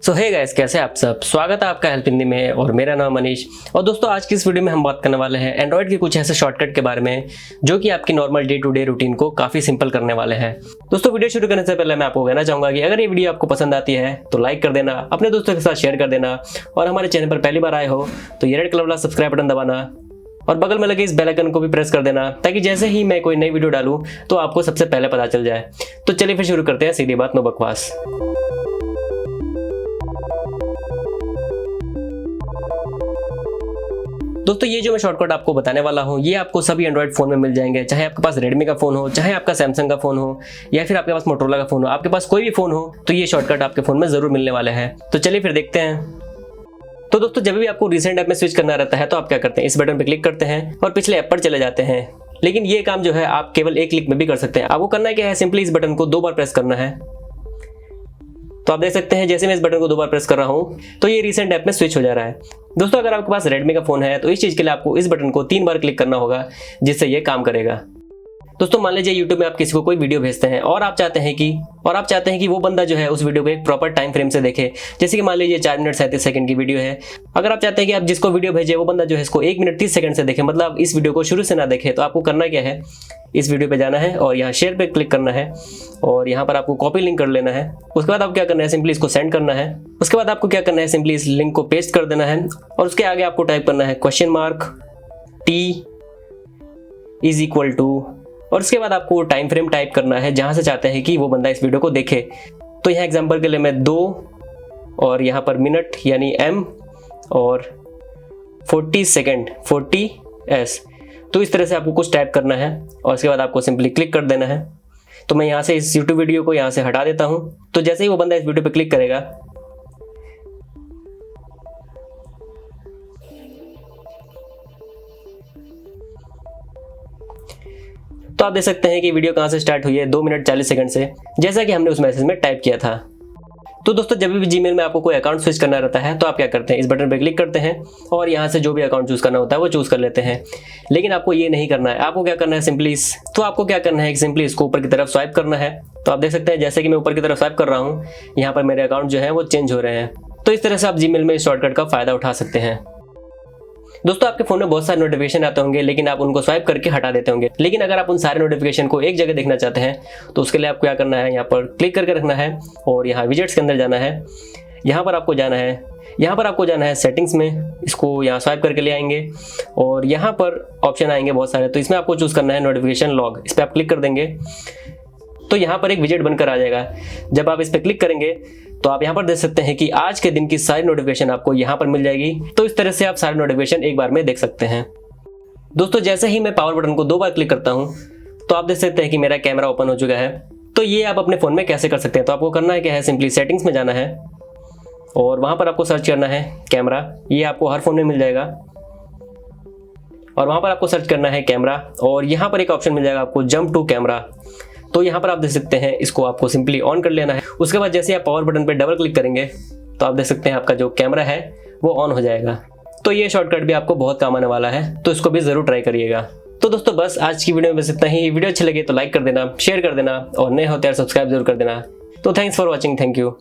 सो hey guys, कैसे आप सब। स्वागत है आपका हेल्प हिंदी में और मेरा नाम मनीष। और दोस्तों आज की इस वीडियो में हम बात करने वाले हैं एंड्रॉइड के कुछ ऐसे शॉर्टकट के बारे में जो कि आपकी normal day to day routine को काफी सिंपल करने वाले हैं। दोस्तों वीडियो शुरू करने से पहले मैं आपको कहना चाहूंगा कि अगर ये वीडियो आपको पसंद आती है तो लाइक कर देना, अपने दोस्तों के साथ शेयर कर देना और हमारे चैनल पर पहली बार आए हो तो ये रेड कलर वाला सब्सक्राइब बटन दबाना और बगल में लगे इस बेल आइकन को भी प्रेस कर देना ताकि जैसे ही मैं कोई नई वीडियो डालूं तो आपको सबसे पहले पता चल जाए। तो चलिए फिर शुरू करते हैं, सीधी बात नो बकवास। दोस्तों ये जो मैं शॉर्टकट आपको बताने वाला हूँ ये आपको सभी एंड्रॉइड फोन में मिल जाएंगे, चाहे आपके पास रेडमी का फोन हो, चाहे आपका सैमसंग का फोन हो या फिर आपके पास मोटोरोला का फोन हो, आपके पास कोई भी फोन हो तो ये शॉर्टकट आपके फोन में जरूर मिलने वाले हैं। तो चलिए फिर देखते हैं। तो दोस्तों जब भी आपको रिसेंट ऐप में स्विच करना रहता है तो आप क्या करते हैं, इस बटन पर क्लिक करते हैं और पिछले ऐप पर चले जाते हैं। लेकिन ये काम जो है आप केवल एक क्लिक में भी कर सकते हैं। आपको करना क्या है, सिंपली इस बटन को 2 बार प्रेस करना है। तो आप देख सकते हैं जैसे मैं इस बटन को 2 बार प्रेस कर रहा हूं तो ये रिसेंट ऐप में स्विच हो जा रहा है। दोस्तों अगर आपके पास रेडमी का फोन है तो इस चीज के लिए आपको इस बटन को 3 बार क्लिक करना होगा जिससे ये काम करेगा। दोस्तों मान लीजिए YouTube में आप किसी को कोई वीडियो भेजते हैं और आप चाहते हैं कि वो बंदा जो है उस वीडियो को एक प्रॉपर टाइम फ्रेम से देखे। जैसे कि मान लीजिए 4 मिनट 37 सेकंड की वीडियो है। अगर आप चाहते हैं कि आप जिसको वीडियो भेजे वो बंदा जो है इसको 1 मिनट 30 सेकंड से देखे, मतलब इस वीडियो को शुरू से ना देखे, तो आपको करना क्या है, इस वीडियो पे जाना है और यहाँ शेयर पे क्लिक करना है और यहाँ पर आपको कॉपी लिंक कर लेना है। उसके बाद आपको क्या करना है, सिंपली इसको सेंड करना है। उसके बाद आपको क्या करना है, सिंपली इस लिंक को पेस्ट कर देना है और उसके आगे आपको टाइप करना है $T = और उसके बाद आपको टाइम फ्रेम टाइप करना है जहाँ से चाहते हैं कि वो बंदा इस वीडियो को देखे। तो यहाँ एग्जांपल के लिए मैं 2 और यहाँ पर मिनट यानी M और 40 सेकेंड 40S, तो इस तरह से आपको कुछ टाइप करना है और उसके बाद आपको सिंपली क्लिक कर देना है। तो मैं यहाँ से इस YouTube वीडियो को यहाँ से हटा देता हूँ। तो जैसे ही वो बंदा इस वीडियो पे क्लिक करेगा तो आप देख सकते हैं कि वीडियो कहाँ से स्टार्ट हुई है, 2 मिनट 40 सेकंड से, जैसा कि हमने उस मैसेज में टाइप किया था। तो दोस्तों जब भी जीमेल में आपको कोई अकाउंट स्विच करना रहता है तो आप क्या करते हैं, इस बटन पर क्लिक करते हैं और यहाँ से जो भी अकाउंट चूज करना होता है वो चूज कर लेते हैं। लेकिन आपको ये नहीं करना है। आपको क्या करना है, सिंपली इसको ऊपर की तरफ स्वाइप करना है। तो आप देख सकते हैं जैसे कि मैं ऊपर की तरफ स्वाइप कर रहा हूँ यहाँ पर मेरे अकाउंट जो है वो चेंज हो रहे हैं। तो इस तरह से आप जीमेल में इस शॉर्टकट का फायदा उठा सकते हैं। दोस्तों आपके फोन में बहुत सारे नोटिफिकेशन आते होंगे लेकिन आप उनको स्वाइप करके हटा देते होंगे। लेकिन अगर आप उन सारे नोटिफिकेशन को एक जगह देखना चाहते हैं तो उसके लिए आपको क्या करना है, यहाँ पर क्लिक करके रखना है और यहाँ विजेट्स के अंदर जाना है। यहाँ पर आपको जाना है सेटिंग्स में, इसको यहाँ स्वाइप करके ले आएंगे और यहाँ पर ऑप्शन आएंगे बहुत सारे। तो इसमें आपको चूज करना है नोटिफिकेशन लॉग। इस पर आप क्लिक कर देंगे तो यहाँ पर एक विजेट बनकर आ जाएगा। जब आप इस पर क्लिक करेंगे तो आप यहाँ पर देख सकते हैं कि आज के दिन की सारी नोटिफिकेशन आपको यहाँ पर मिल जाएगी। तो इस तरह से आप सारे नोटिफिकेशन एक बार में देख सकते हैं। दोस्तों जैसे ही मैं पावर बटन को 2 बार क्लिक करता हूँ तो आप देख सकते हैं कि मेरा कैमरा ओपन हो चुका है। तो ये आप अपने फ़ोन में कैसे कर सकते हैं, तो आपको करना है क्या है, सिंपली सेटिंग्स में जाना है और वहाँ पर आपको सर्च करना है कैमरा। ये आपको हर फोन में मिल जाएगा और वहाँ पर आपको सर्च करना है कैमरा और यहाँ पर एक ऑप्शन मिल जाएगा आपको जंप टू कैमरा। तो यहाँ पर आप देख सकते हैं इसको आपको सिंपली ऑन कर लेना है। उसके बाद जैसे आप पावर बटन पे डबल क्लिक करेंगे तो आप देख सकते हैं आपका जो कैमरा है वो ऑन हो जाएगा। तो ये शॉर्टकट भी आपको बहुत काम आने वाला है, तो इसको भी जरूर ट्राई करिएगा। तो दोस्तों बस आज की वीडियो में बस इतना ही। वीडियो अच्छी लगे तो लाइक कर देना, शेयर कर देना और नए होते हैं सब्सक्राइब जरूर कर देना। तो thanks for watching, thank you.